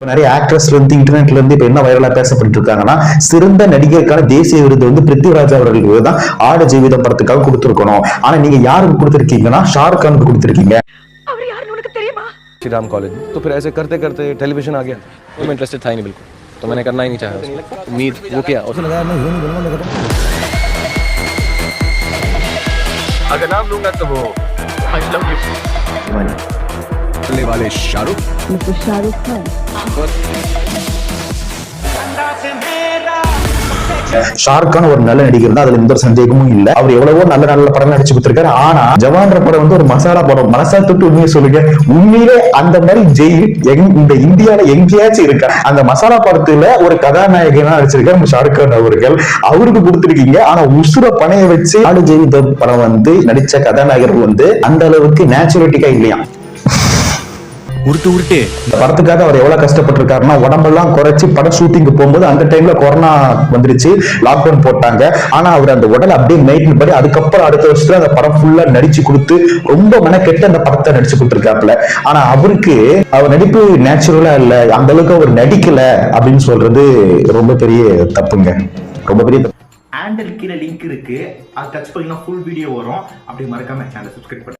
நிறைய ஆக்ட்ரஸ்ல இருந்து இன்டர்நெட்ல இருந்து இப்ப என்ன வைரலா பேசப்பட்டு இருக்காங்கன்னா, சிறந்த நடிகருக்கான தேசிய விருது வந்து பிருத்திவிராஜ் அவர்களுக்கு தான் ஆடு ஜீவிதம் படத்துக்காக கொடுத்திருக்கணும். ஆனா நீங்க யாருக்கு கொடுத்திருக்கீங்கன்னா ஷாருக் கானுக்கு கொடுத்திருக்கீங்க. அவர் யாருன்னு உனக்கு தெரியுமா? श्री राम कॉलेज तो फिर ऐसे करते करते टेलीविजन आ गया तो मैं इंटरेस्टेड था ही नहीं बिल्कुल, तो मैंने करना ही नहीं चाहा उम्मीद वो किया और अगर नाम लूंगा तो वो आई लव यू वाले शाहरुख खान ஷாருக் கான் ஒரு நல்ல நடிகர் தான், அதுல எந்த ஒரு சந்தேகமும் இல்ல. அவர் எவ்வளவோ நல்ல நல்ல படம் நடிச்சு கொடுத்திருக்காரு. ஆனா ஜவான்ற படம் வந்து ஒரு மசாலா படம். மனசா தொட்டு உண்மையை சொல்லுங்க, உண்மையிலே அந்த மாதிரி ஜெயில் இந்த இந்தியால எங்கேயாச்சும் இருக்கா? அந்த மசாலா படத்துல ஒரு கதாநாயகனா நடிச்சிருக்காரு நம்ம ஷாருக் கான் அவர்கள். அவருக்கு கொடுத்திருக்கீங்க. ஆனா உசுர பணைய வச்சு ஆடு ஜெயித படம் வந்து நடிச்ச கதாநாயகர் வந்து அந்த அளவுக்கு நேச்சுரலிட்டிக்கா இல்லையா? உருட்டு இந்த படத்துக்காக அவர் எவ்வளவு கஷ்டப்பட்டிருக்காருன்னா, உடம்பெல்லாம் குறைச்சி படம் ஷூட்டிங்கு போகும்போது அந்த டைம்ல கொரோனா வந்துருச்சு, லாக்டவுன் போட்டாங்க. ஆனா அவர் அந்த உடல் அப்படியே மெயின்டைன் பண்ணி அதுக்கப்புறம் அடுத்த வருஷத்துல அந்த படம் ஃபுல்லா நடிச்சு கொடுத்து ரொம்ப மெனக்கெட்டு அந்த படத்தை நடிச்சு கொடுத்திருக்காப்புல. ஆனா அவருக்கு அவர் நடிப்பு நேச்சுரலா இல்ல, அந்த அளவுக்கு அவர் நடிக்கல அப்படின்னு சொல்றது ரொம்ப பெரிய தப்புங்க, ரொம்ப பெரிய தப்பு. ஹேண்டில் கீழே லிங்க் இருக்கு, அது டச் பண்ணீங்கன்னா ஃபுல் வீடியோ வரும். அப்படி மறக்காம சேனலை சப்ஸ்கிரைப் பண்ணுங்க.